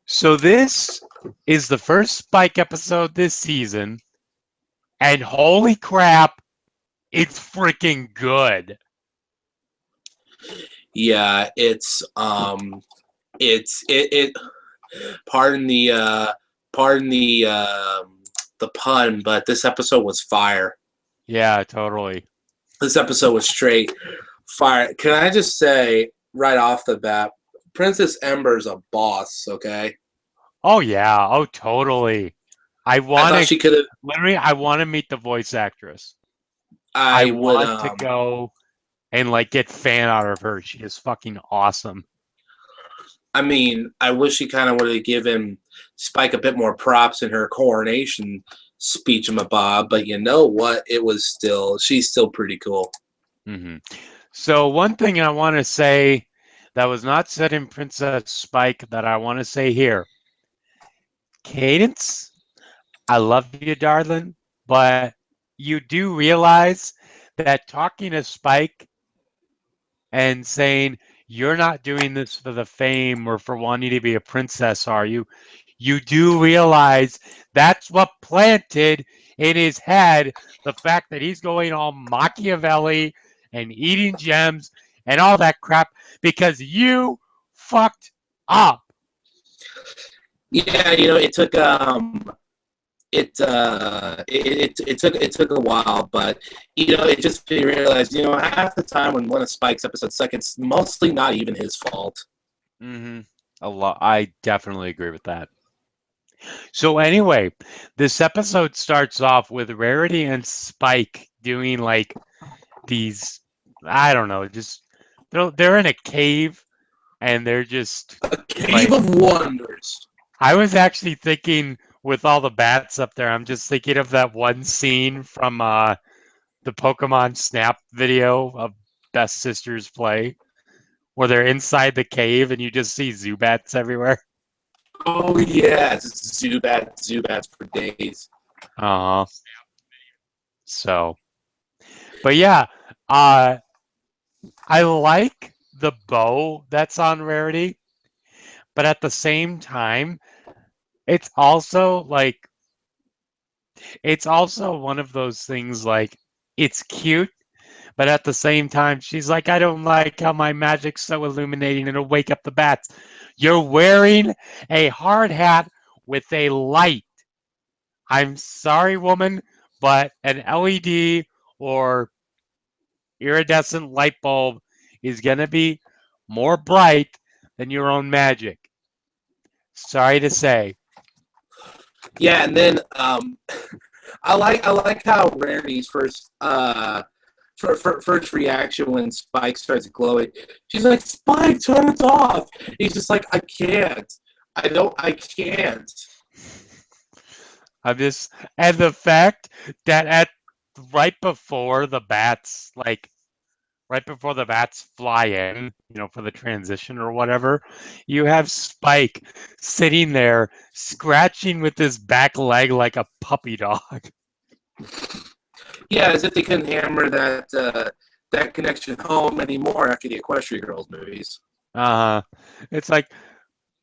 So this is the first Spike episode this season, and holy crap, it's freaking good. Yeah, it pardon the pun, but this episode was fire. Yeah, totally. This episode was straight fire. Can I just say right off the bat, Princess Ember's a boss, okay? Oh yeah, oh totally. I I want thought to she could have literally. I want to meet the voice actress. I I would want to go and like get fan art of her. She is fucking awesome. I mean, I wish she kind of would have given Spike a bit more props in her coronation speech, Bob. But you know what? She's still pretty cool. hmm So one thing I want to say that was not said in Princess Spike that I want to say here. Cadence, I love you, darling, but you do realize that talking to Spike and saying, you're not doing this for the fame or for wanting to be a princess, are you? You do realize that's what planted in his head the fact that he's going all Machiavelli and eating gems and all that crap because you fucked up. Yeah, it took a while, but it just made me realize, half the time when one of Spike's episodes suck, it's mostly not even his fault. Mm-hmm. A lot. I definitely agree with that. So anyway, this episode starts off with Rarity and Spike doing like these, I don't know, just they're in a cave and they're just A cave like, of wonders. I was actually thinking with all the bats up there, I'm just thinking of that one scene from the Pokemon Snap video of Best Sisters Play where they're inside the cave and you just see Zubats everywhere. Oh yes, Zubats for days. Uh-huh. So, but yeah, uh I like the bow that's on Rarity, but at the same time, it's also like it's also one of those things like it's cute, but at the same time, she's like, I don't like how my magic's so illuminating, it'll wake up the bats. You're wearing a hard hat with a light. I'm sorry, woman, but an LED or iridescent light bulb is going to be more bright than your own magic. Sorry to say. Yeah, and then I like how Rarity's first reaction when Spike starts glowing. She's like, Spike, turn it off. He's just like, I can't. I can't. I'm just, and the fact that at right before the bats, like right before the bats fly in, for the transition or whatever, you have Spike sitting there scratching with his back leg like a puppy dog. Yeah, as if they couldn't hammer that connection home anymore after the Equestria Girls movies. It's like,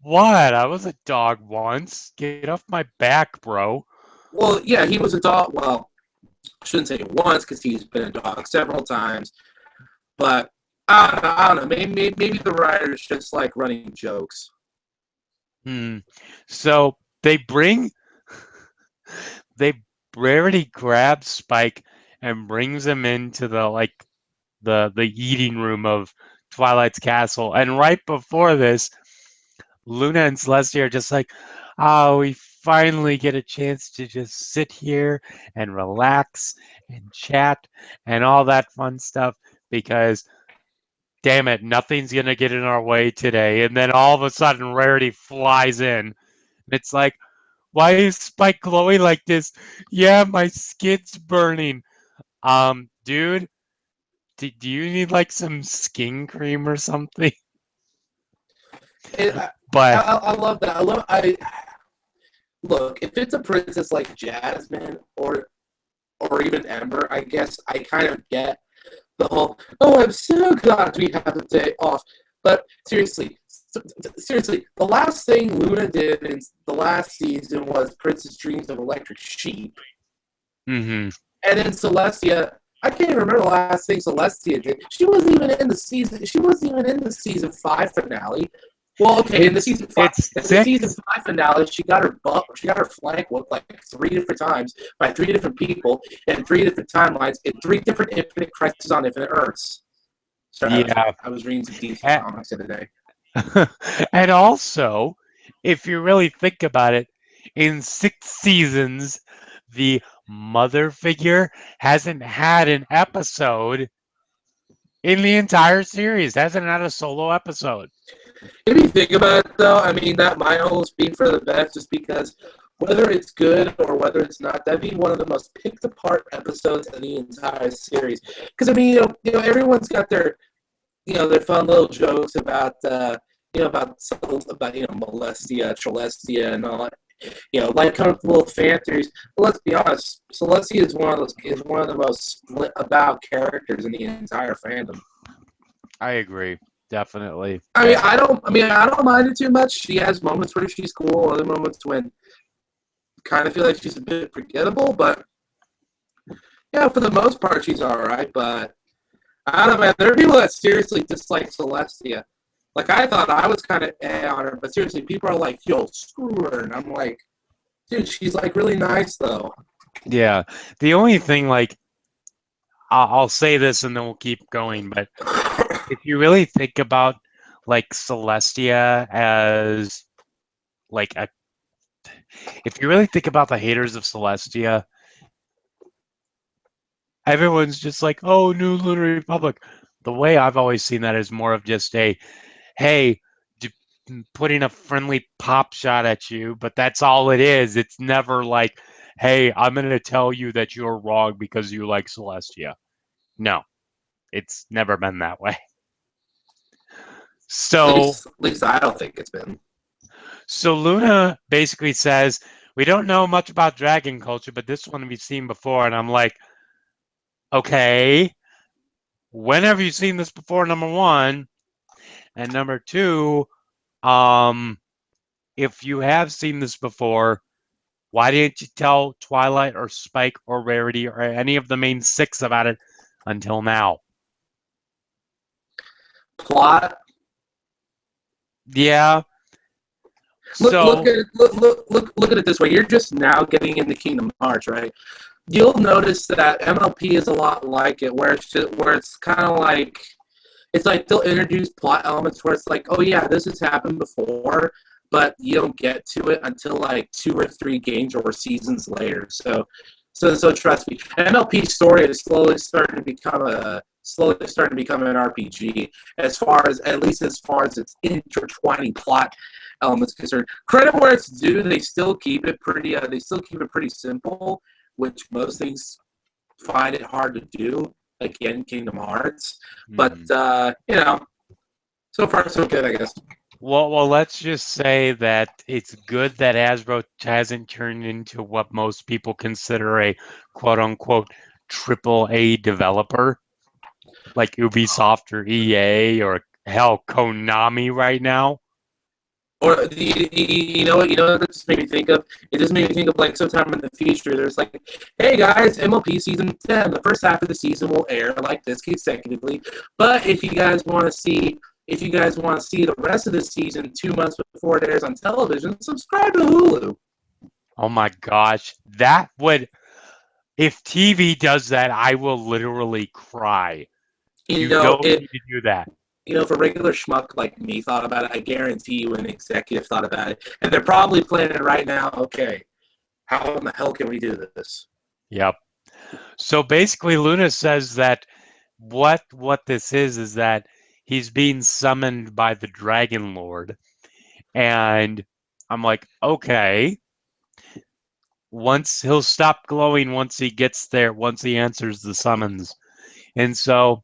what? I was a dog once. Get off my back, bro. Well, yeah, he was a dog. Well, I shouldn't say once because he's been a dog several times. But I don't know. Maybe the writers just like running jokes. So they Rarity grabs Spike and brings him into the eating room of Twilight's castle. And right before this, Luna and Celestia are just like, oh, we finally get a chance to just sit here and relax and chat and all that fun stuff because damn it, nothing's gonna get in our way today. And then all of a sudden Rarity flies in. It's like, why is Spike glowing like this? Yeah, my skin's burning. Dude, do you need like some skin cream or something? But I love that. I look, if it's a princess like Jasmine or even Ember, I guess I kind of get the whole, oh, I'm so glad we have a day off. But seriously, seriously, the last thing Luna did in the last season was Princess Dreams of Electric Sheep. Mm-hmm. And then Celestia, I can't even remember the last thing Celestia did. She wasn't even in the season. She wasn't even in the season 5 finale. Well, okay, in the season five, It's in the season six. 5 finale, she got her butt, she got her flank whooped like 3 different times by 3 different people in 3 different timelines in 3 different Infinite Crisis on Infinite Earths. Sorry, Yeah. I was reading some DC A- comics the other day. And also, if you really think about it, in 6 seasons, the mother figure hasn't had an episode in the entire series. Hasn't had a solo episode. If you think about it, though, I mean, that might almost be for the best just because whether it's good or whether it's not, that'd be one of the most picked apart episodes in the entire series. Because, I mean, everyone's got their, their fun little jokes about, Molestia, Celestia, and all that. Like kind of little fan theories. But let's be honest, Celestia is one of the most split about characters in the entire fandom. I agree, definitely. I don't mind it too much. She has moments where she's cool, other moments when kind of feel like she's a bit forgettable. But yeah, for the most part, she's all right. But I don't know, man. There are people that seriously dislike Celestia. Like I thought I was kind of on her, but seriously, people are like, "Yo, screw her," and I'm like, "Dude, she's like really nice though." Yeah. The only thing, like, I'll say this and then we'll keep going, but if you really think about like Celestia as like a, if you really think about the haters of Celestia, everyone's just like, oh, New Lunar Republic. The way I've always seen that is more of just a, hey, putting a friendly pop shot at you, but that's all it is. It's never like, hey, I'm going to tell you that you're wrong because you like Celestia. No, it's never been that way. So, At least I don't think it's been. so Luna basically says, we don't know much about dragon culture, but this one we've seen before. And I'm like, okay, when have you seen this before, number one? And number two, um, if you have seen this before, why didn't you tell Twilight or Spike or Rarity or any of the main 6 about it until now? Plot. Yeah. Look So, at it. Look at it this way. You're just now getting into Kingdom Hearts, right? You'll notice that MLP is a lot like it, where it's kind of like it's like they'll introduce plot elements where it's like, oh yeah, this has happened before, but you don't get to it until like 2 or 3 games or seasons later. So trust me, MLP's story is slowly starting to become an RPG at least as far as its intertwining plot elements concerned. Credit where it's due, they still keep it pretty simple, which most things find it hard to do. Again, Kingdom Hearts, but so far so good, I guess. well, let's just say that it's good that Hasbro hasn't turned into what most people consider a quote unquote triple A developer, like Ubisoft or EA or hell Konami right now. Or you know what that just made me think of? It just made me think of like sometime in the future. There's like, hey guys, MLP season 10. The first half of the season will air like this consecutively. But if you guys want to see the rest of the season 2 months before it airs on television, subscribe to Hulu. Oh my gosh, that would, if TV does that, I will literally cry. You You know, don't need to do that. if a regular schmuck like me thought about it, I guarantee you an executive thought about it. And they're probably planning right now, okay, how in the hell can we do this? Yep. So basically, Luna says that what this is that he's being summoned by the Dragon Lord, and I'm like, okay. Once he'll stop glowing once he gets there, once he answers the summons, and so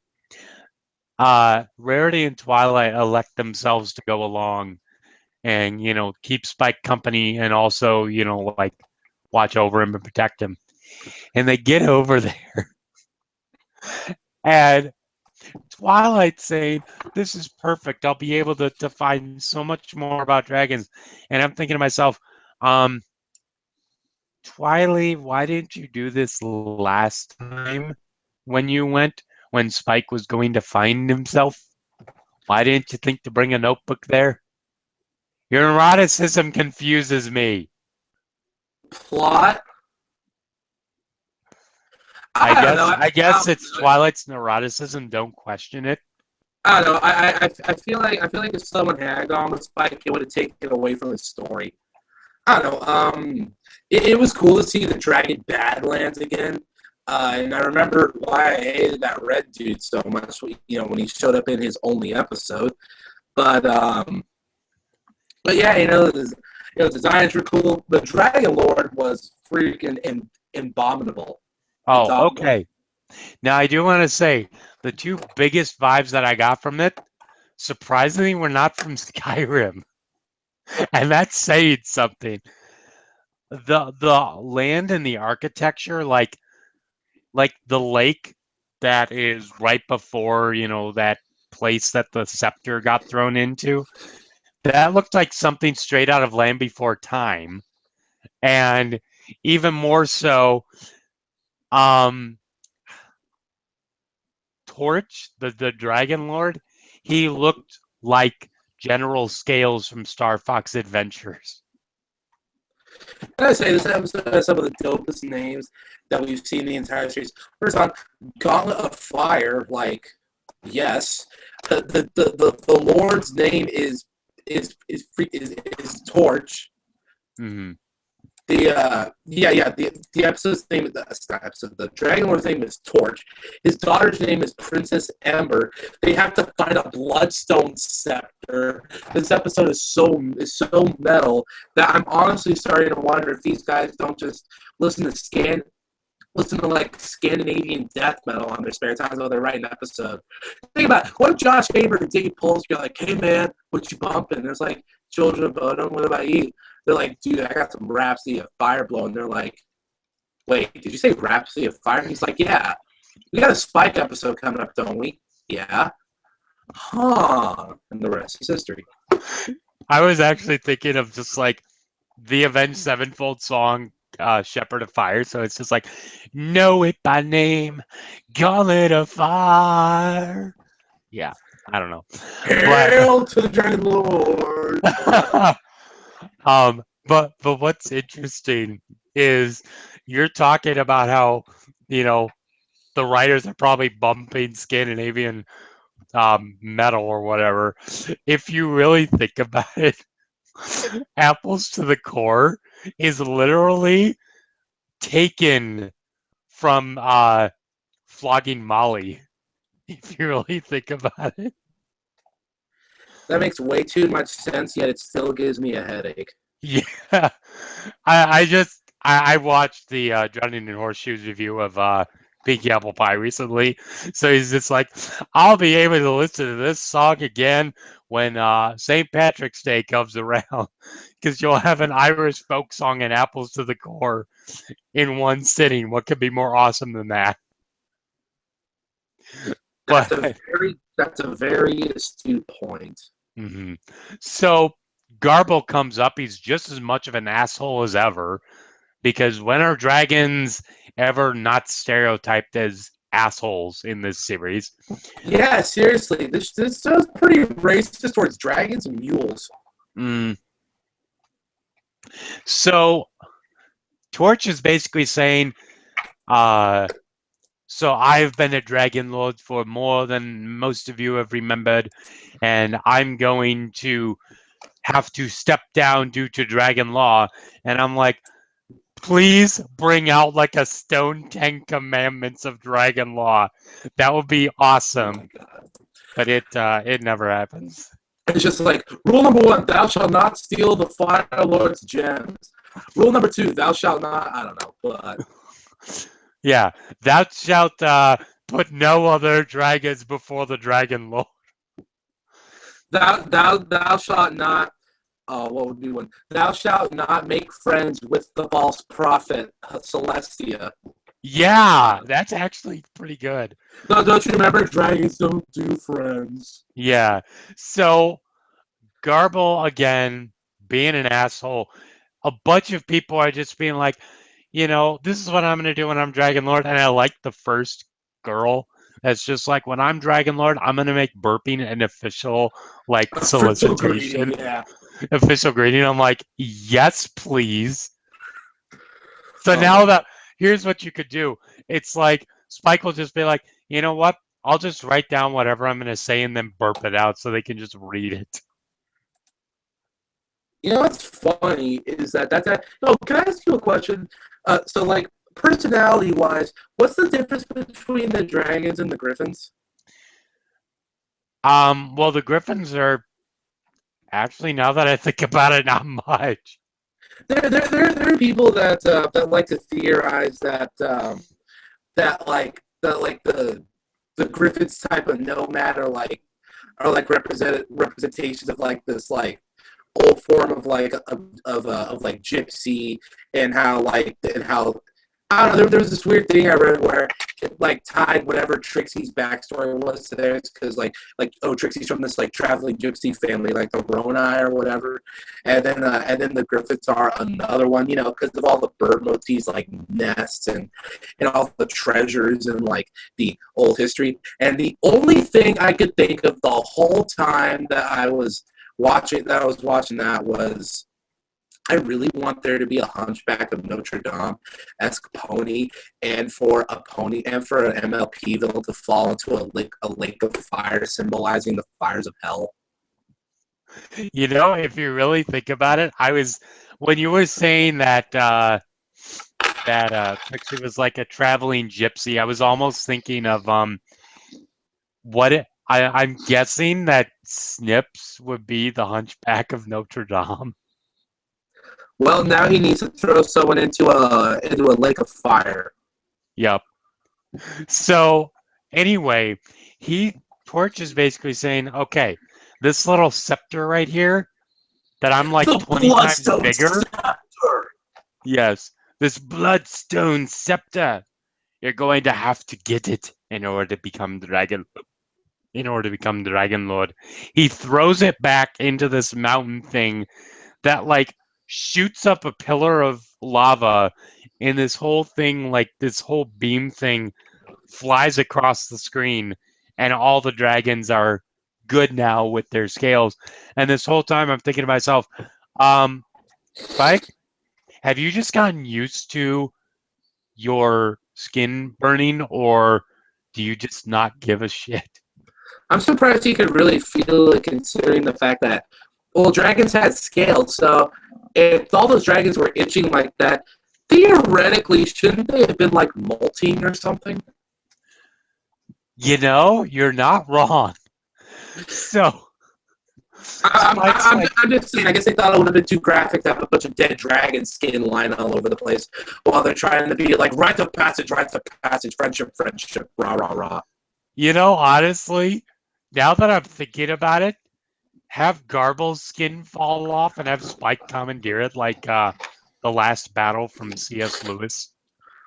Rarity and Twilight elect themselves to go along and keep Spike company and also like watch over him and protect him. And they get over there, and Twilight saying, this is perfect. I'll be able to find so much more about dragons. And I'm thinking to myself, um, Twilight, why didn't you do this last time when you went, when Spike was going to find himself? Why didn't you think to bring a notebook there? Your neuroticism confuses me. Plot? I I don't know. guess I guess it's Twilight's neuroticism. Don't question it. I don't know. I feel like if someone had gone with Spike, it would have taken it away from the story. I don't know. It was cool to see the Dragon Badlands again. And I remember why I hated that red dude so much. When he showed up in his only episode. But yeah, designs were cool. The Dragon Lord was freaking abominable. Oh, okay. Now I do want to say the two biggest vibes that I got from it, surprisingly, were not from Skyrim, and that's saying something. The land and the architecture, like the lake that is right before that place that the scepter got thrown into, that looked like something straight out of Land Before Time, and even more so, um, Torch, the Dragon Lord, he looked like General Scales from Star Fox Adventures. I say this episode has some of the dopest names that we've seen in the entire series. First on, Gauntlet of Fire. Like, yes, the Lord's name is Torch. Mm-hmm. The episode's name is the Dragon Lord's name is Torch. His daughter's name is Princess Ember. They have to find a Bloodstone scepter. This episode is so metal that I'm honestly starting to wonder if these guys don't just listen to like Scandinavian death metal on their spare time while they're writing an episode. Think about it. What if Josh Haber and Diggy Pulse you're like, hey man, what you bumping? There's like Children of Bodom, what about you? They're like, dude, I got some Rhapsody of Fire Blow. And they're like, wait, did you say Rhapsody of Fire? And he's like, yeah. We got a Spike episode coming up, don't we? Yeah. Huh. And the rest is history. I was actually thinking of just like the Avenged Sevenfold song, Shepherd of Fire. So it's just like, know it by name, Gauntlet of Fire. Yeah, I don't know. Hail to the Dragon Lord. But what's interesting is you're talking about how the writers are probably bumping Scandinavian metal or whatever. If you really think about it, Apples to the Core is literally taken from Flogging Molly. If you really think about it. That makes way too much sense, yet it still gives me a headache. Yeah, I watched the Drowning in Horseshoes review of Pinky Apple Pie recently, so he's just like, I'll be able to listen to this song again when St. Patrick's Day comes around, because you'll have an Irish folk song and Apples to the Core in one sitting. What could be more awesome than that? That's But a very astute point. mm-hmm. So Garble comes up. He's just as much of an asshole as ever, because when are dragons ever not stereotyped as assholes in this series? Yeah, seriously, this is pretty racist towards dragons and mules. So Torch is basically saying, so I've been a Dragon Lord for more than most of you have remembered, and I'm going to have to step down due to Dragon Law. And I'm like, please bring out like a Stone 10 Commandments of Dragon Law. That would be awesome. Oh, but it never happens. It's just like, rule number 1, thou shalt not steal the Fire Lord's gems. Rule number 2, thou shalt not, I don't know, but... Yeah, thou shalt put no other dragons before the Dragon Lord. Thou shalt not, what would be one? Thou shalt not make friends with the false prophet, Celestia. Yeah, that's actually pretty good. No, don't you remember? Dragons don't do friends. Yeah. So Garble again being an asshole. A bunch of people are just being like, this is what I'm gonna do when I'm Dragon Lord. And I like the first girl that's just like, when I'm Dragon Lord, I'm gonna make burping an official like Official greeting, solicitation, yeah. official greeting. I'm like, yes, please. So Oh my now god. that here's what you could do. It's like Spike will just be like, you know what? I'll just write down whatever I'm gonna say and then burp it out so they can just read it. You know what's funny is that. No, can I ask you a question? So like personality wise, what's the difference between the dragons and the griffins? Well, the Griffins are actually, now that I think about it, not much. There are people that like to theorize that like the griffins type of nomad are like representations of like this like old form of like of like gypsy and how I don't know. There was this weird thing I read where it like tied whatever Trixie's backstory was to theirs because oh, Trixie's from this like traveling gypsy family like the Roni or whatever, and then the Griffiths are another one, you know, because of all the bird motifs like nests and all the treasures and like the old history. And the only thing I could think of the whole time that I was watching that was I really want there to be a Hunchback of Notre Dame-esque pony, and for a pony and for an MLP villain to fall into a lake of fire, symbolizing the fires of hell. If you really think about it, when you were saying that Trixie was like a traveling gypsy, I was almost thinking of I'm guessing that Snips would be the Hunchback of Notre Dame. Well, now he needs to throw someone into a lake of fire. Yep. So anyway, he Torch is basically saying, okay, this little scepter right here that I'm like The 20 times Bloodstone bigger. Scepter. Yes, this bloodstone scepter. You're going to have to get it in order to become dragon. In order to become Dragon Lord, he throws it back into this mountain thing that like shoots up a pillar of lava, and this whole thing, like this whole beam thing, flies across the screen, and all the dragons are good now with their scales. And this whole time, I'm thinking to myself, um, Spike, have you just gotten used to your skin burning, or do you just not give a shit? I'm surprised he could really feel it, considering the fact that well, dragons had scales. So if all those dragons were itching like that, theoretically, shouldn't they have been like molting or something? You're not wrong. So Spike's like, I'm just saying. I guess they thought it would have been too graphic to have a bunch of dead dragon skin lying all over the place while they're trying to be like rite of passage, friendship, friendship, rah rah rah. honestly, now that I'm thinking about it, have Garble's skin fall off and have Spike commandeer it like the last battle from C.S. Lewis,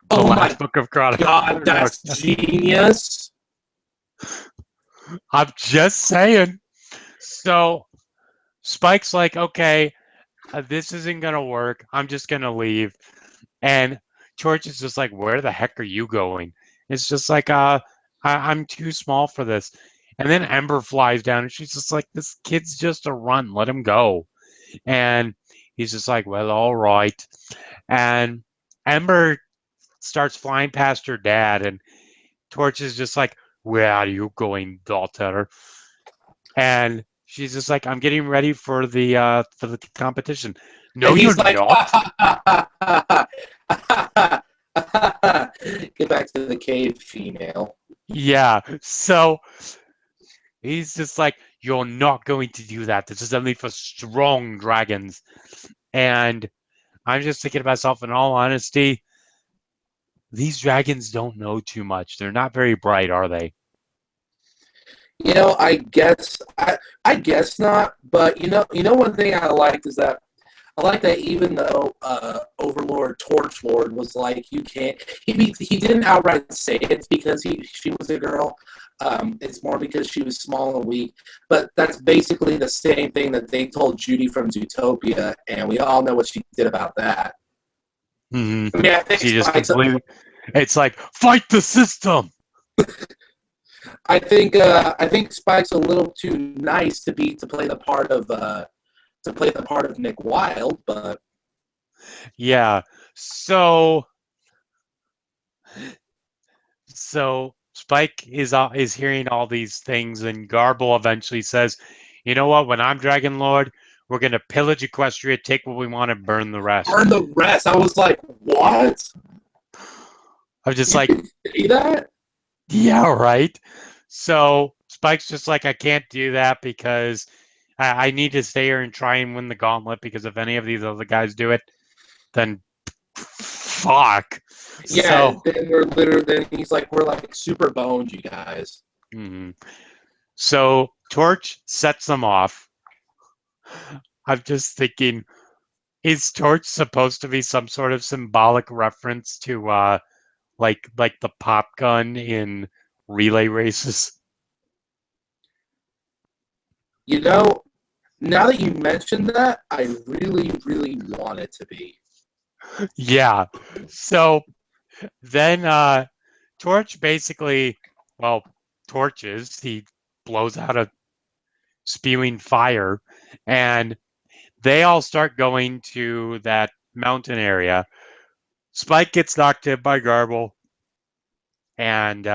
the Oh my last book of Chronicles. god, that's genius! I'm just saying. So Spike's like, okay, this isn't gonna work. I'm just gonna leave. And George is just like, where the heck are you going? It's just like, I'm too small for this. And then Ember flies down and she's just like, this kid's just a runt. Let him go. And he's just like, well, all right. And Ember starts flying past her dad, and Torch is just like, where are you going, daughter? And she's just like, I'm getting ready for the competition. No, And you're he's like, not. get back to the cave, female. Yeah. So he's just like, you're not going to do that. This is only for strong dragons. And I'm just thinking to myself, in all honesty, these dragons don't know too much. They're not very bright, are they? You know, I guess not. But you know, one thing I liked is that I like that even though Overlord Torch Lord was like, you can't. He didn't outright say it's because she was a girl. It's more because she was small and weak. But that's basically the same thing that they told Judy from Zootopia, and we all know what she did about that. Mm-hmm. I mean, I think She just Spike's. completely. It's like fight the system. I think Spike's a little too nice to play the part of Nick Wilde, but Yeah. So Spike is hearing all these things, and Garble eventually says, "You know what? When I'm Dragon Lord, we're gonna pillage Equestria, take what we want, and burn the rest." burn the rest. I was like, what? I'm just You like, can say that? yeah, right. So Spike's just like, I can't do that because I need to stay here and try and win the gauntlet, because if any of these other guys do it, then fuck. Yeah, So, then he's like, we're like super boned, you guys. mhm. So Torch sets them off. I'm just thinking, is Torch supposed to be some sort of symbolic reference to like the pop gun in relay races? You know, now that you mentioned that, I really, really want it to be. Yeah. So then Torch basically, well, torches, he blows out a spewing fire, and they all start going to that mountain area. Spike gets knocked in by Garble, and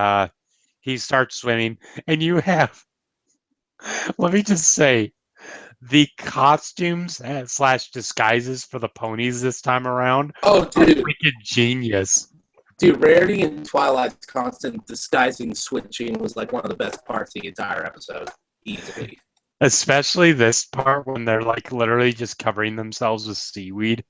he starts swimming. And you have, let me just say, the costumes slash disguises for the ponies this time around Oh, are dude. freaking genius. Dude, Rarity and Twilight's constant disguising switching was like one of the best parts of the entire episode. Easily. Especially this part when they're like literally just covering themselves with seaweed.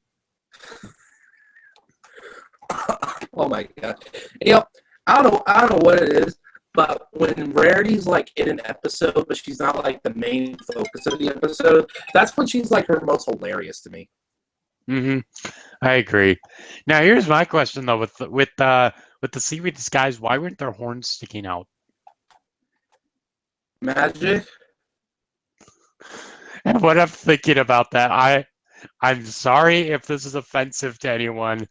Oh my god. You know, I don't know what it is, but when Rarity's like in an episode, but she's not like the main focus of the episode, that's when she's like her most hilarious to me. Mm-hmm. I agree. Now here's my question though: with the seaweed disguise, why weren't their horns sticking out? Magic? And what I'm thinking about that, I'm sorry if this is offensive to anyone,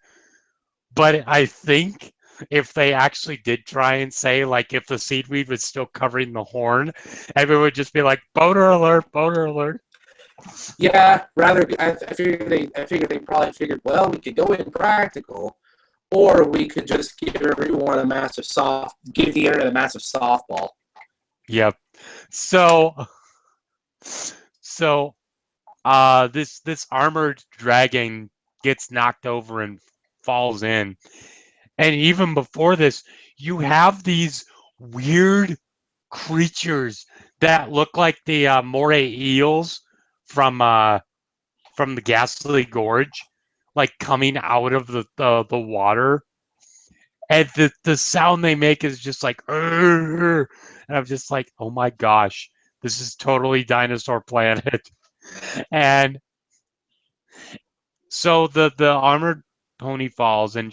but I think if they actually did try and say, like, if the seaweed was still covering the horn, everyone would just be like, boner alert, boner alert. Yeah, rather I figured they probably figured, well, we could go in practical, or we could just give everyone a massive give the internet a massive softball. Yep. So so this armored dragon gets knocked over and falls in. And even before this, you have these weird creatures that look like the moray eels from the Ghastly Gorge, like coming out of the water. And the sound they make is just like, "Urgh." And I'm just like, oh my gosh, this is totally Dinosaur Planet. And so the armored pony falls, and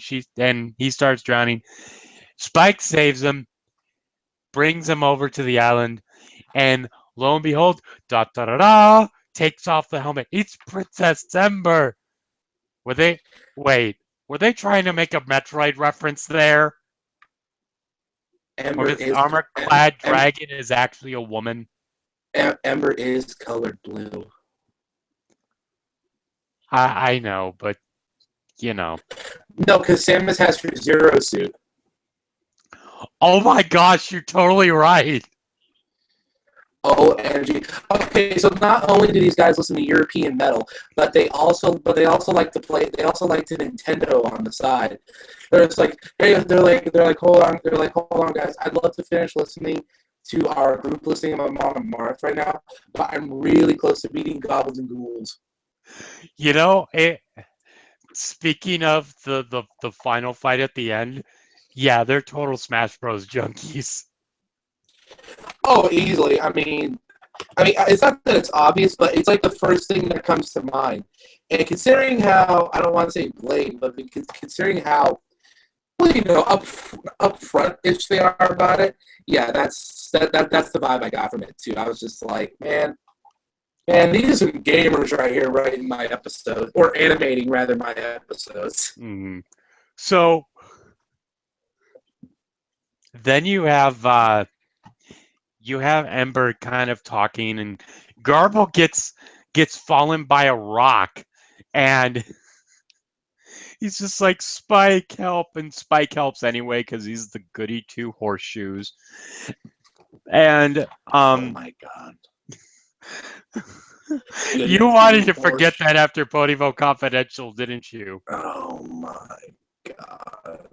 he starts drowning. Spike saves him, brings him over to the island, and lo and behold, da da da da, takes off the helmet. It's Princess Ember. Were they wait? Were they trying to make a Metroid reference there? Or Ember this is armor-clad dragon is actually a woman? Ember is colored blue. I know, but you know. No, because Samus has her Zero suit. Oh my gosh, you're totally right. OMG. Okay, so not only do these guys listen to European metal, but they also like to play. They also like to Nintendo on the side. They're just like, hey, hold on, guys. I'd love to finish listening to our group listening of Mom and Marth right now, but I'm really close to beating Goblins and Ghouls. You know, speaking of the final fight at the end, yeah, they're total Smash Bros. Junkies. Oh, easily. I mean, I mean, it's not that it's obvious, but it's like the first thing that comes to mind. And considering how, I don't want to say blame, but considering how, well, up front-ish they are about it, yeah, that's the vibe I got from it too. I was just like, man, these are some gamers right here writing my episode, or animating rather my episodes. Mm-hmm. So then you have Ember kind of talking, and Garble gets fallen by a rock, and he's just like, Spike, help, and Spike helps anyway because he's the goody two horseshoes. And Oh my god. you wanted to forget that after Ponyville Confidential, didn't you? Oh my god.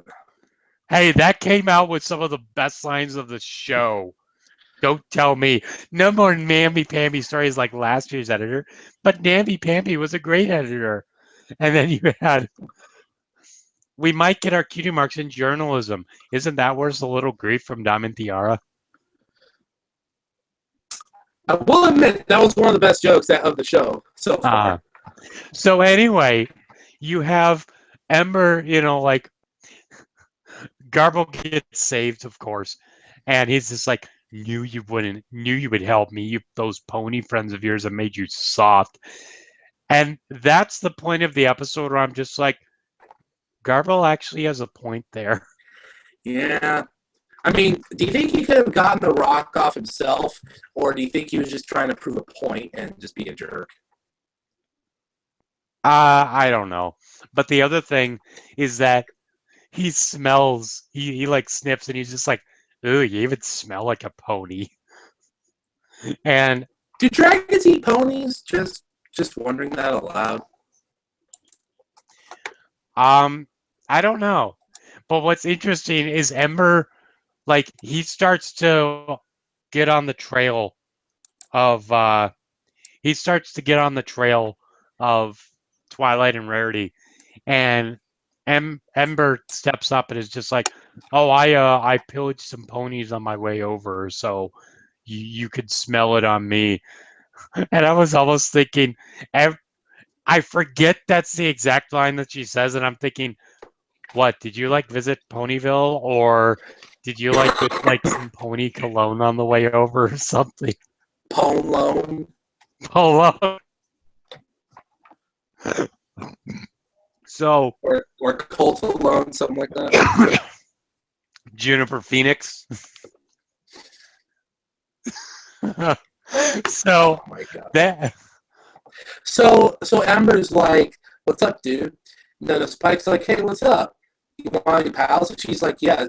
Hey, that came out with some of the best lines of the show. Don't tell me. No more namby-pamby stories like last year's editor, but namby-pamby was a great editor. And then you had, we might get our cutie marks in journalism. Isn't that worth a little grief from Diamond Tiara? I will admit that was one of the best jokes of the show so far. So anyway, you have Ember, like Garble gets saved, of course, and he's just like, knew you would help me. Those pony friends of yours have made you soft. And that's the point of the episode where I'm just like, Garble actually has a point there. Yeah. I mean, do you think he could have gotten the rock off himself, or do you think he was just trying to prove a point and just be a jerk? I don't know. But the other thing is that he smells, he like sniffs, and he's just like, ooh, you even smell like a pony. And do dragons eat ponies? Just wondering that aloud. I don't know. But what's interesting is Ember, like, he starts to get on the trail of Twilight and Rarity, and Ember steps up and is just like, oh, I pillaged some ponies on my way over, so you could smell it on me. And I was almost thinking, I forget that's the exact line that she says, and I'm thinking, what, did you like visit Ponyville, or did you like get like some pony cologne on the way over or something? Pone Cologne. So or Colt alone, something like that. Juniper Phoenix. So oh my god. that So Amber's like, "What's up, dude?" And then Spike's like, "Hey, what's up? You want any pals?" And she's like, "Yeah."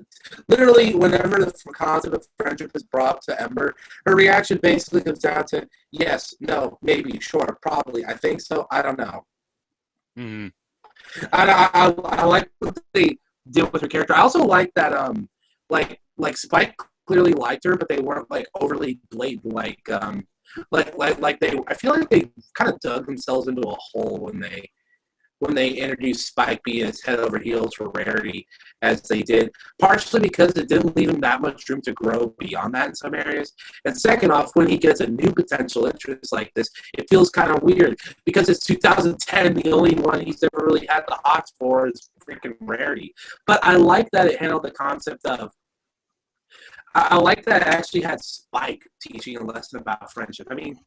Literally, whenever the concept of friendship is brought up to Ember, her reaction basically comes down to yes, no, maybe, sure, probably, I think so, I don't know. mm, I like what they did with her character. I also like that like Spike clearly liked her, but they weren't like overly blatant like they. I feel like they kind of dug themselves into a hole when they introduced Spike being his head over heels for Rarity as they did, partially because it didn't leave him that much room to grow beyond that in some areas. And second off, when he gets a new potential interest like this, it feels kind of weird because it's 2010, the only one he's ever really had the hots for is freaking Rarity. But I like that it handled the concept of I like that it actually had Spike teaching a lesson about friendship. I mean,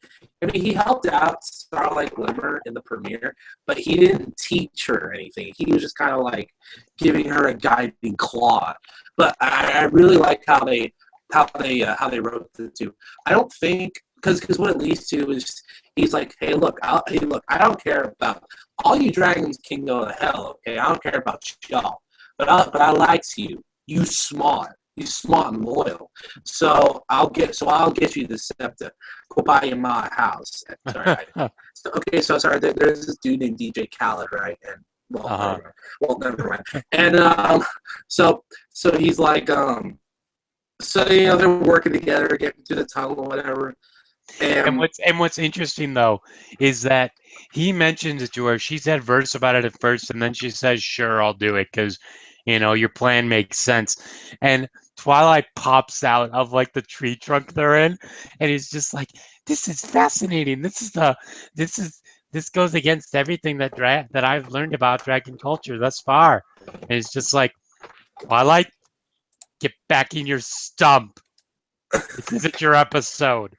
he helped out Starlight Glimmer in the premiere, but he didn't teach her anything. He was just kind of like giving her a guiding claw. But I really like how they wrote the two. I don't think because what it leads to is he's like, hey look, I don't care about all you dragons can go to hell. Okay, I don't care about y'all, but I likes you. You smart. You're smart and loyal. So I'll get you the scepter. Go buy you my house. Sorry. Sorry. There's this dude named DJ Khaled, right? And never mind. And so he's like, so they're working together, getting to the tunnel or whatever. and what's interesting though is that he mentions it to her. She's adverse about it at first, and then she says, "Sure, I'll do it because your plan makes sense." And Twilight pops out of like the tree trunk they're in, and he's just like, this is fascinating. This goes against everything that I've learned about dragon culture thus far. And it's just like, Twilight, get back in your stump. This isn't your episode.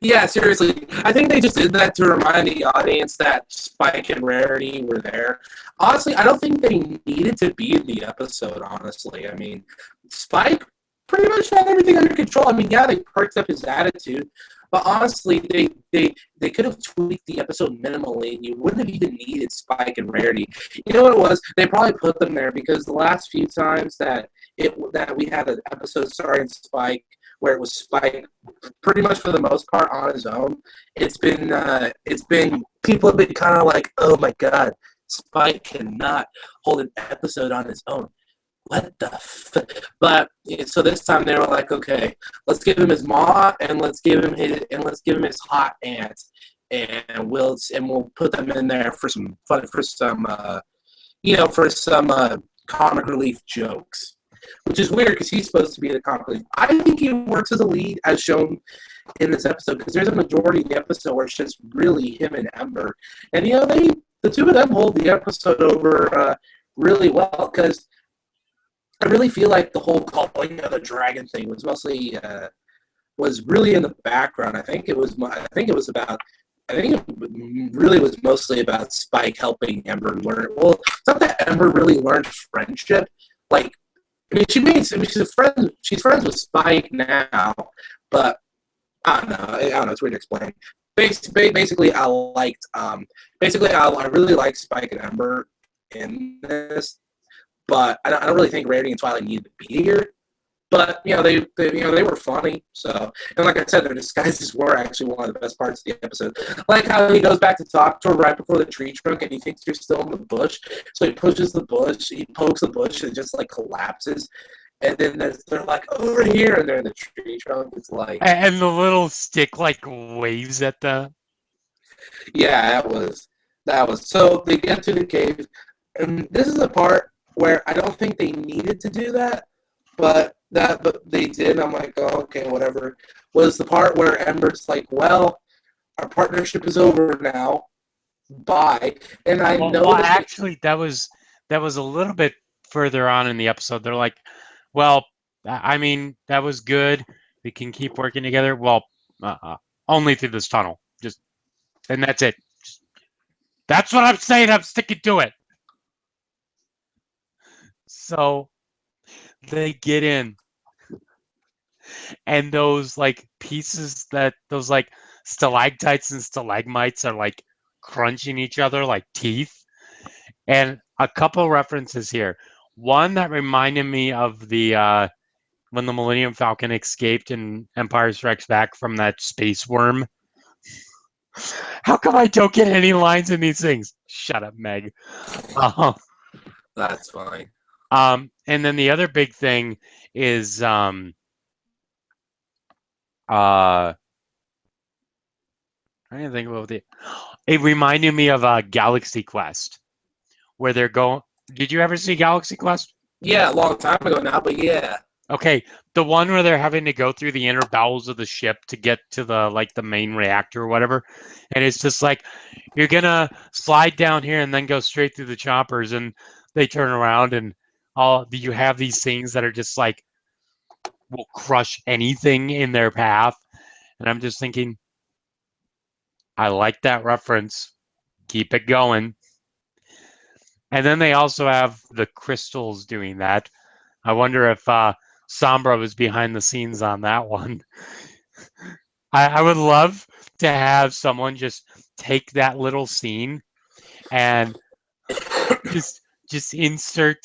Yeah, seriously. I think they just did that to remind the audience that Spike and Rarity were there. Honestly, I don't think they needed to be in the episode, honestly. I mean, Spike pretty much had everything under control. I mean, yeah, they perked up his attitude, but honestly, they could have tweaked the episode minimally, and you wouldn't have even needed Spike and Rarity. You know what it was? They probably put them there because the last few times that we had an episode starring Spike, where it was Spike pretty much for the most part on his own. It's been people have been kind of like, oh my god, Spike cannot hold an episode on his own. What the But so this time they were like, okay, let's give him his ma and let's give him his hot aunt, and we'll put them in there for some fun, for some comic relief jokes. Which is weird because he's supposed to be the comic relief. I think he works as a lead, as shown in this episode, because there's a majority of the episode where it's just really him and Ember, and the two of them hold the episode over really well. Because I really feel like the whole calling of the dragon thing was mostly was really in the background. I think it really was mostly about Spike helping Ember learn. Well, it's not that Ember really learned friendship, like. I mean, she's friends with Spike now, but I don't know. It's weird to explain. Basically, I really like Spike and Ember in this, but I don't really think Rarity and Twilight needed to be here. But they were funny. So, and like I said, their disguises were actually one of the best parts of the episode. Like how he goes back to talk to her right before the tree trunk, and he thinks you're still in the bush. So he pushes the bush, he pokes the bush, and it just like collapses. And then they're like over here, and they're in the tree trunk. It's like, And the little stick like waves at the. yeah, that was. So they get to the cave, and this is a part where I don't think they needed to do that, but they did. I'm like, oh, okay, whatever. Was the part where Ember's like, well, our partnership is over now. Bye. And I know Well, actually, that was a little bit further on in the episode. They're like, well, I mean, that was good. We can keep working together. Well, only through this tunnel. And that's it. That's what I'm saying. I'm sticking to it. So they get in, and those like pieces those like stalactites and stalagmites are like crunching each other like teeth. And a couple references here. One that reminded me of the when the Millennium Falcon escaped in Empire Strikes Back from that space worm. How come I don't get any lines in these things? Shut up, Meg. That's fine. And then the other big thing is I didn't think about it. It reminded me of a Galaxy Quest, where they're going. Did you ever see Galaxy Quest? Yeah, a long time ago now, but yeah. Okay, the one where they're having to go through the inner bowels of the ship to get to the main reactor or whatever, and it's just like you're gonna slide down here and then go straight through the choppers, and they turn around and you have these things that are just like will crush anything in their path, and I'm just thinking, I like that reference. Keep it going. And then they also have the crystals doing that. I wonder if Sombra was behind the scenes on that one. I would love to have someone just take that little scene and just insert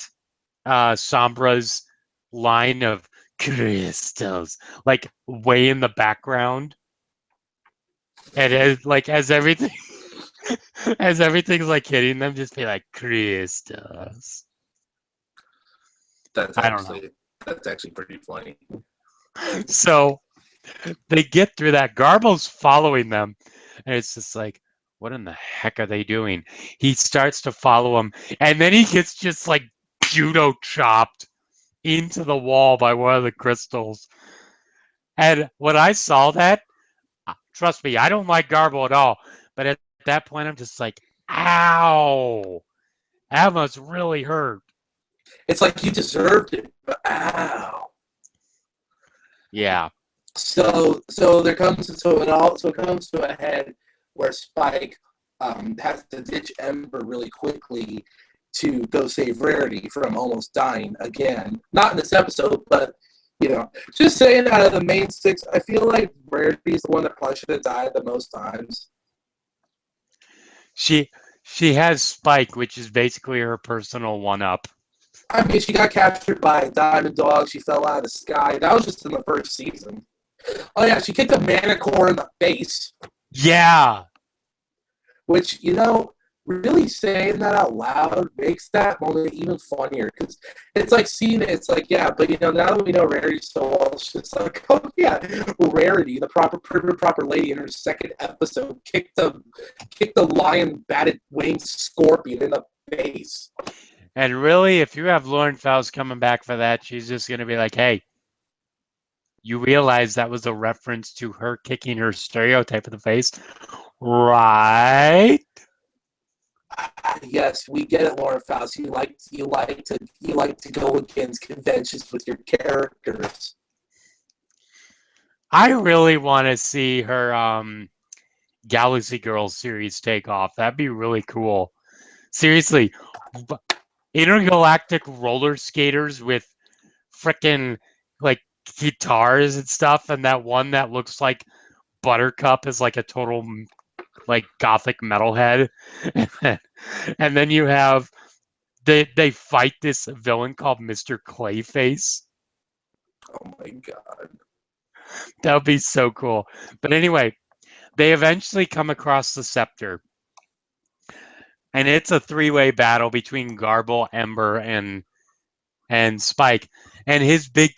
Sombra's line of crystals like way in the background, and as everything as everything's like hitting them, just be like crystals. I don't know. That's actually pretty funny. So they get through that. Garbo's following them, and it's just like, what in the heck are they doing? He starts to follow them, and then he gets just like judo chopped into the wall by one of the crystals. And when I saw that, trust me, I don't like Garble at all. But at that point, I'm just like, ow, that must really hurt. It's like you deserved it, but ow. Yeah. So there comes it comes to a head where Spike has to ditch Ember really quickly to go save Rarity from almost dying again. Not in this episode, but just saying out of the main six, I feel like Rarity's the one that probably should have died the most times. She has Spike, which is basically her personal one-up. I mean, she got captured by a diamond dog. She fell out of the sky. That was just in the first season. Oh yeah, she kicked a manicore in the face. Yeah. Which, really saying that out loud makes that moment even funnier. Because it's like seeing it, it's like, yeah, but now that we know Rarity so well, it's just like, oh yeah, Rarity, the proper lady in her second episode, kicked the lion-batted winged scorpion in the face. And really, if you have Lauren Faust coming back for that, she's just going to be like, hey, you realize that was a reference to her kicking her stereotype in the face, right? Yes, we get it, Lauren Faust. You like to go against conventions with your characters. I really want to see her Galaxy Girls series take off. That'd be really cool. Seriously, intergalactic roller skaters with frickin' like guitars and stuff, and that one that looks like Buttercup is like a total like gothic metalhead, and then you have they fight this villain called Mr. Clayface. Oh my god. That would be so cool. But anyway, they eventually come across the scepter. And it's a three-way battle between Garble, Ember, and Spike. And his big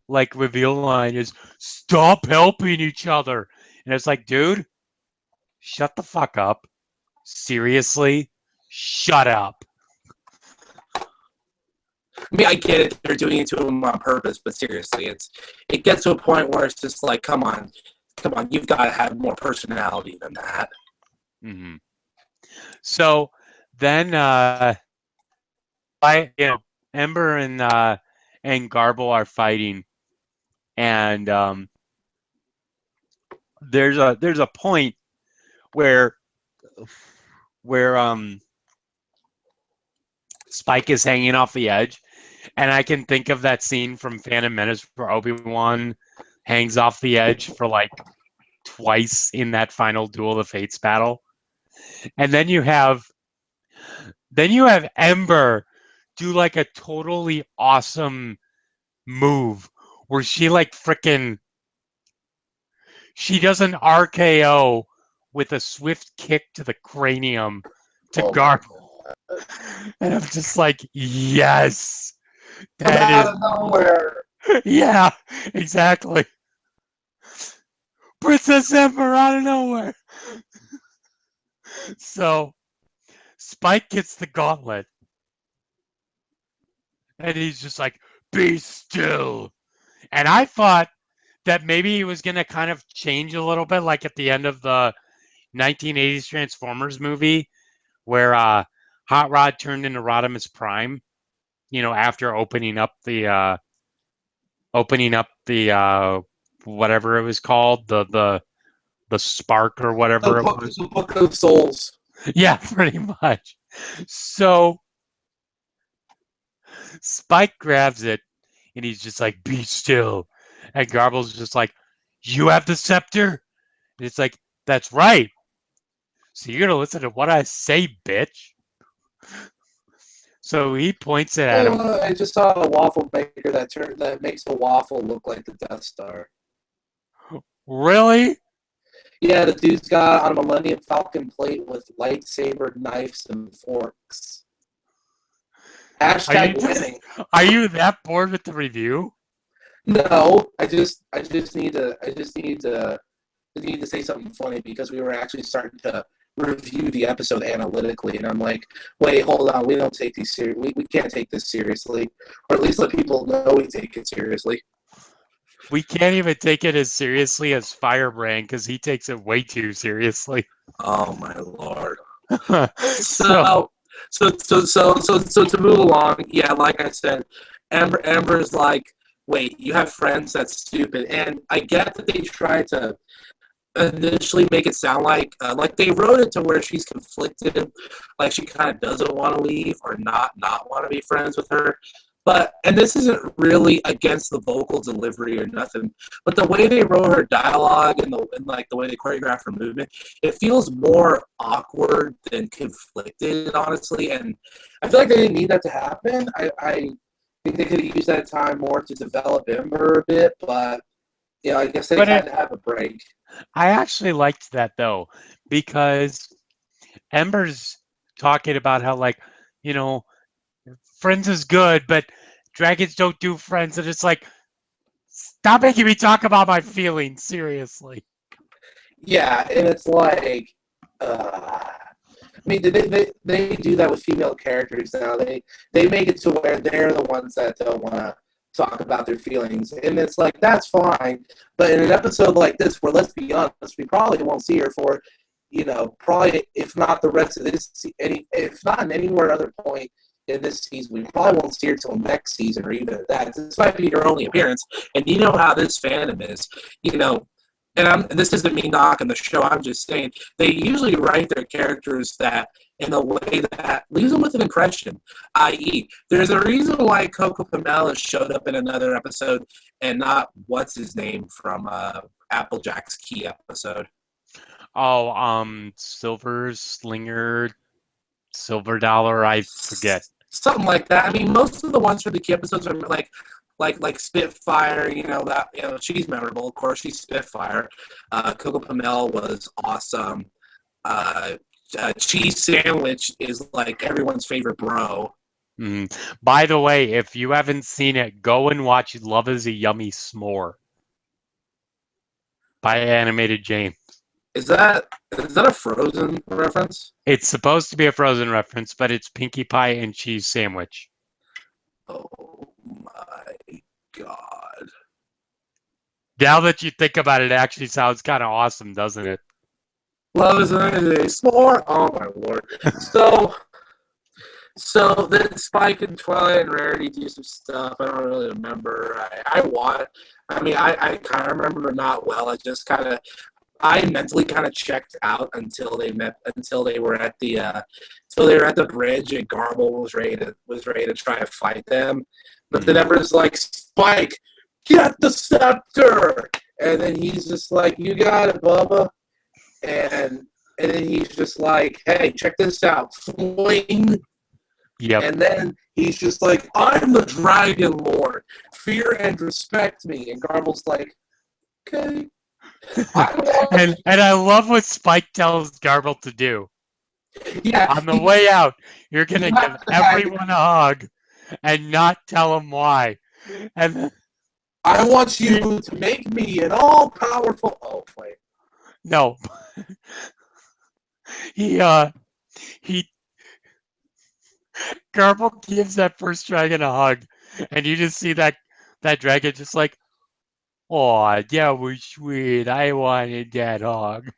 like reveal line is stop helping each other. And it's like, dude, shut the fuck up. Seriously? Shut up. I mean, I get it. They're doing it to him on purpose, but seriously, it gets to a point where it's just like, come on, you've got to have more personality than that. Mm-hmm. So then, Ember and Garble are fighting, and there's a point where Spike is hanging off the edge, and I can think of that scene from Phantom Menace where Obi-Wan hangs off the edge for like twice in that final Duel of the Fates battle. And then you have Ember do like a totally awesome move where she like frickin' she does an RKO with a swift kick to the cranium to Garble. And I'm just like, yes. That out is of nowhere. Yeah, exactly. Princess Ember out of nowhere. So Spike gets the gauntlet. And he's just like, be still. And I thought that maybe he was going to kind of change a little bit, like at the end of the 1980s Transformers movie, where Hot Rod turned into Rodimus Prime, after opening up the whatever it was called, the spark or whatever it was. The Book of Souls. Yeah, pretty much. So Spike grabs it, and he's just like, be still. And Garble's just like, you have the scepter? And it's like, that's right. So you're going to listen to what I say, bitch. So he points it at him. I just saw a waffle maker that makes a waffle look like the Death Star. Really? Yeah, the dude's got on a Millennium Falcon plate with lightsaber knives and forks. Hashtag winning. Are you that bored with the review? No, I just need to say something funny because we were actually starting to review the episode analytically, and I'm like, wait, hold on, we don't take these we can't take this seriously, or at least let people know we take it seriously. we can't even take it as seriously as Firebrand because he takes it way too seriously. Oh my lord. So, So to move along, yeah, like I said, Amber's like, wait, you have friends? That's stupid. And I get that they try to initially make it sound like they wrote it to where she's conflicted, like she kind of doesn't want to leave or not want to be friends with her. But and this isn't really against the vocal delivery or nothing, but the way they wrote her dialogue and like the way they choreograph her movement, it feels more awkward than conflicted, honestly. And I feel like they didn't need that to happen. I think they could have used that time more to develop Ember a bit, but yeah, I guess they but had to have a break. I actually liked that though, because Ember's talking about how, like, you know, friends is good, but dragons don't do friends. And it's like, stop making me talk about my feelings, seriously. Yeah, and it's like, I mean, they do that with female characters now. They make it to where they're the ones that don't want to talk about their feelings, and it's like that's fine. But in an episode like this, where let's be honest, we probably won't see her for, probably if not the rest of this, if not in anywhere other point in this season, we probably won't see her till next season or even that. This might be her only appearance, and you know how this fandom is, you know and this isn't me knocking the show. I'm just saying they usually write their characters that in a way that leaves them with an impression. I.e., there's a reason why Coco Pamela showed up in another episode and not what's his name from Applejack's Key episode. Oh, Silver Slinger, Silver Dollar, I forget. Something like that. I mean, most of the ones for the key episodes are like Spitfire. She's memorable. Of course, she's Spitfire. Coco Pamel was awesome. Uh, Cheese Sandwich is like everyone's favorite bro. By the way, if you haven't seen it, go and watch Love is a Yummy S'more by Animated James. Is that a Frozen reference? It's supposed to be a Frozen reference, but it's Pinkie Pie and Cheese Sandwich. Oh my god. Now that you think about it, it actually sounds kind of awesome, doesn't it? Love is a s'more. Oh my lord. So then Spike and Twilight and Rarity do some stuff. I don't really remember. I kind of remember not well. I mentally kind of checked out until they were at the bridge and Garble was ready to try to fight them. But then everyone's like, Spike, get the scepter! And then he's just like, you got it, Bubba. And then he's just like, hey, check this out. Fling. Yep. And then he's just like, I'm the Dragon Lord. Fear and respect me. And Garble's like, okay. And I love what Spike tells Garble to do. Yeah. On the way out, you're going to give everyone a hug and not tell them why. And I want you to make me an all-powerful... Oh, wait. No. he Garble gives that first dragon a hug, and you just see that dragon just like, oh, that was sweet. I wanted that hug.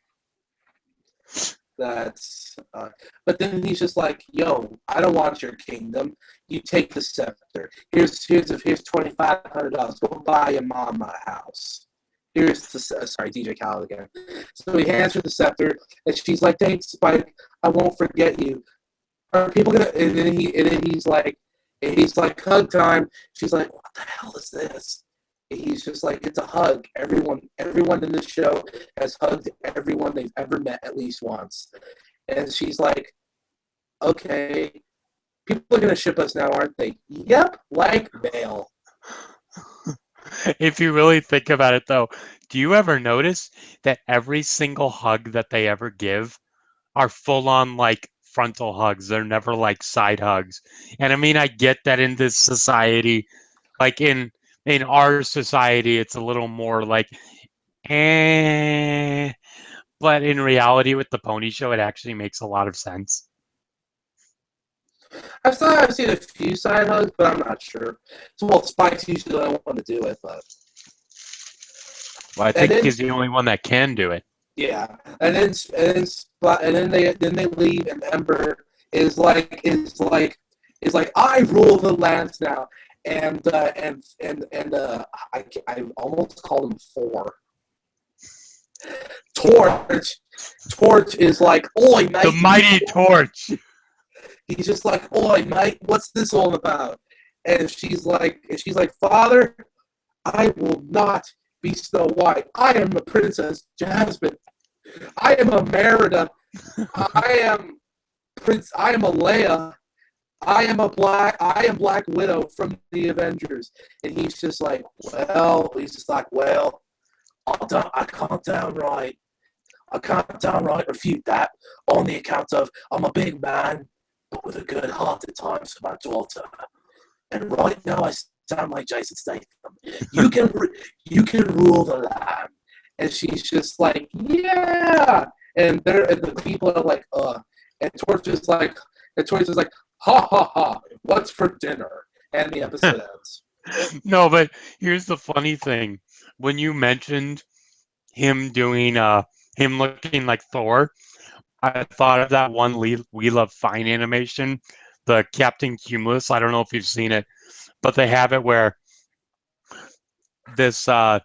But then he's just like, yo, I don't want your kingdom. You take the scepter. Here's $2,500. Go buy your mama a house. Here's sorry, DJ Khaled again. So he hands her the scepter, and she's like, thanks, Spike. I won't forget you. Are people gonna? And then he's like, hug time. She's like, what the hell is this? And he's just like, it's a hug. Everyone in this show has hugged everyone they've ever met at least once. And she's like, okay, people are gonna ship us now, aren't they? Yep, like mail. If you really think about it, though, do you ever notice that every single hug that they ever give are full-on, like, frontal hugs? They're never, like, side hugs. And, I mean, I get that in this society, like, in our society, it's a little more, like, eh. But in reality, with the Pony Show, it actually makes a lot of sense. I've seen a few side hugs, but I'm not sure. So, well, Spike's usually the only one to do it, but Well, I And think then he's the only one that can do it. yeah, and then they leave, and Ember is like I rule the lands now, and I almost called him Thor. Torch is like, oi The mate. mighty torch. He's just like, oi mate, what's this all about? And she's like, Father, I will not be Snow White. I am the Princess Jasmine. I am a Merida. I am I am a Leia. I am Black Widow from the Avengers. And he's just like, well, I can't downright refute that on the account of I'm a big man, but with a good heart at times for my daughter. And right now I sound like Jason Statham. You can rule the land. And she's just like, yeah. And the people are like, And Torch is like, ha ha ha. What's for dinner? And the episode ends. No, but here's the funny thing. When you mentioned him doing him looking like Thor, I thought of that one We Love Fine animation, the Captain Cumulus. I don't know if you've seen it, but they have it where this one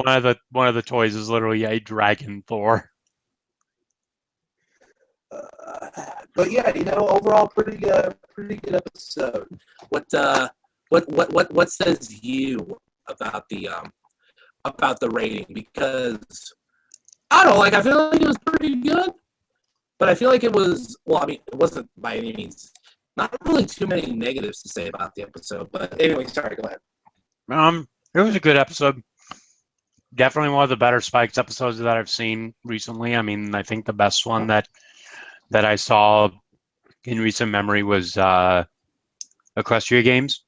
of the toys is literally a dragon Thor. But yeah, overall pretty good episode. What says you about the rating? Because I don't know, like I feel like it was pretty good, but I feel like it was, well, I mean, it wasn't by any means, not really too many negatives to say about the episode. But anyway, sorry, go ahead. It was a good episode. Definitely one of the better Spikes episodes that I've seen recently. I mean, I think the best one that I saw in recent memory was Equestria Games.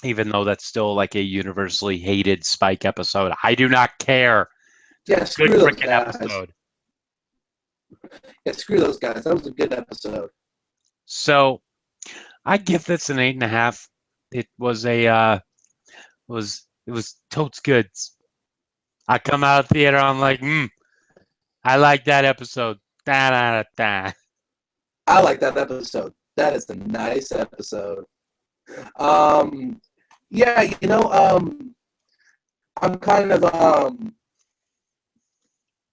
Even though that's still like a universally hated Spike episode, I do not care. Yeah, Good screw those freaking guys. episode. Yeah, screw those guys. That was a good episode. So I give this an 8.5. It was it was totes goods. I come out of the theater, I'm like, I like that episode. Da da da da. I like that episode. That is a nice episode. Yeah, I'm kind of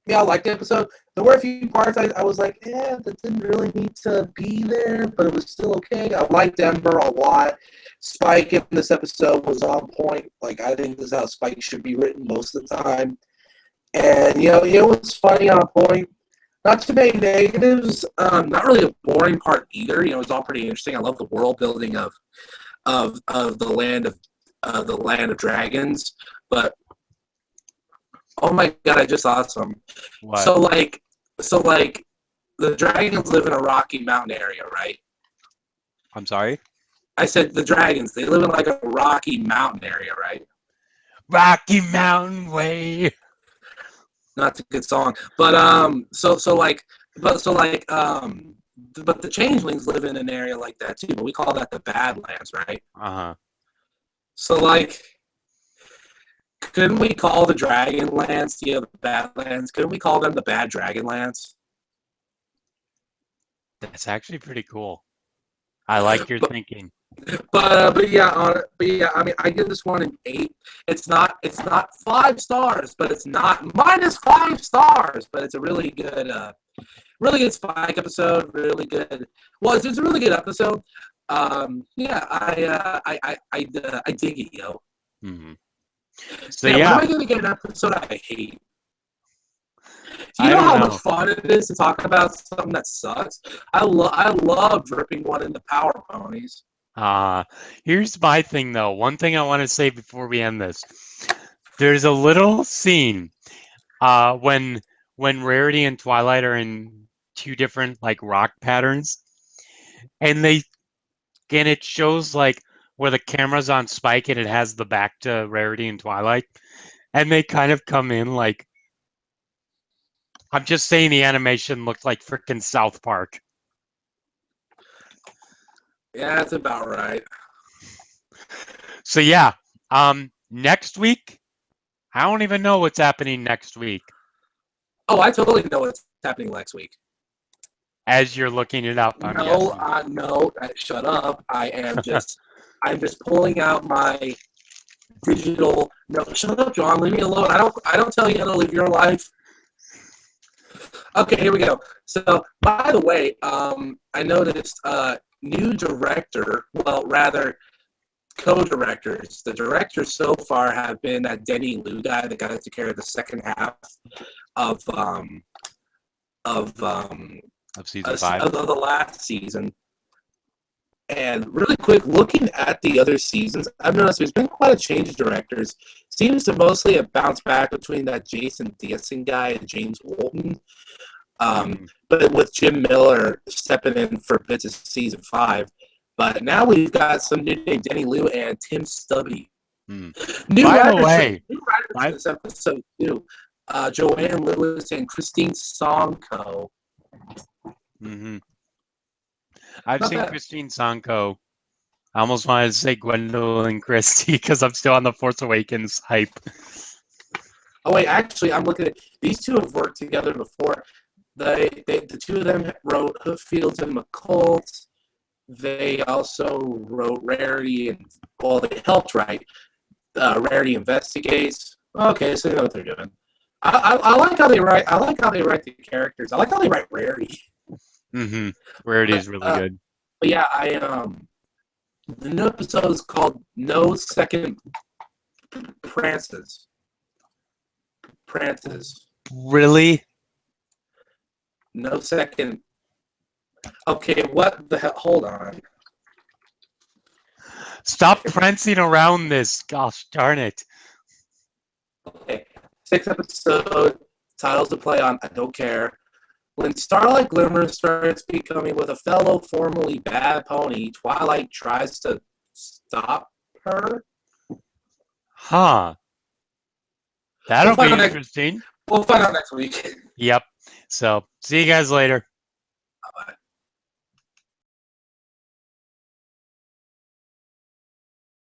yeah, I liked the episode. There were a few parts I was like, yeah, that didn't really need to be there, but it was still okay. I liked Ember a lot. Spike in this episode was on point. Like, I think this is how Spike should be written most of the time. And, it was funny on point. Not too many negatives. Not really a boring part either. It was all pretty interesting. I love the world building of the land of dragons. But oh my god, I just saw some. What? So the dragons live in a rocky mountain area, right? I'm sorry? I said the dragons, they live in like a rocky mountain area, right? Rocky Mountain Way. Not a good song. But but the changelings live in an area like that too, but we call that the Badlands, right? Uh-huh. So couldn't we call the Dragonlands, the Badlands, couldn't we call them the Bad Dragonlands? That's actually pretty cool. I like your thinking. But yeah, I mean, I give this one an 8. It's not 5 stars, but it's not -5 stars. But it's a really good Spike episode. Really good. Well, it's a really good episode. Yeah, I dig it, yo. Mm-hmm. So When yeah, am I gonna get an episode I hate? Do I you know don't how know. much fun it is to talk about something that sucks? I love dripping one in the Power Ponies. Here's my thing though. One thing I want to say before we end this. There's a little scene when Rarity and Twilight are in two different like rock patterns, and it shows like where the camera's on Spike and it has the back to Rarity and Twilight, and they kind of come in like, I'm just saying the animation looked like frickin' South Park. Yeah, that's about right. So yeah, Next week, I don't even know what's happening next week. Oh, I totally know what's happening next week. As you're looking it up, I'm guessing. No, shut up. I'm just pulling out my digital. No, shut up, John. Leave me alone. I don't tell you how to live your life. Okay, here we go. So, by the way, I noticed new director. Well, rather, co-directors. The directors so far have been that Denny Liu guy that got to take care of the second half of Season 5. of the last season. And really quick, looking at the other seasons, I've noticed there's been quite a change of directors. Seems to mostly have bounced back between that Jason Diazin guy and James Walton. But with Jim Miller stepping in for bits of season 5. But now we've got some new names, Denny Liu and Tim Stubby. New By the way, new writers for this episode too. Joanne Lewis and Christine Sonko. I've seen Christine Sonko. I almost wanted to say Gwendolyn Christie because I'm still on the Force Awakens hype. Oh wait, actually, I'm looking at these two have worked together before. The two of them wrote Hooffields and McColt. They also wrote Rarity and they helped write Rarity Investigates. Okay, so they know what they're doing. I like how they write. I like how they write the characters. I like how they write Rarity. Rarity is really good. But yeah, the new episode is called No Second Prances. Really? No second. Okay, what the hell? Hold on. Stop prancing around this. Gosh darn it. Okay, 6th episode, titles to play on, I don't care. When Starlight Glimmer starts becoming with a fellow formerly bad pony, Twilight tries to stop her. Huh. That'll be interesting. We'll find out next week. Yep. So, see you guys later.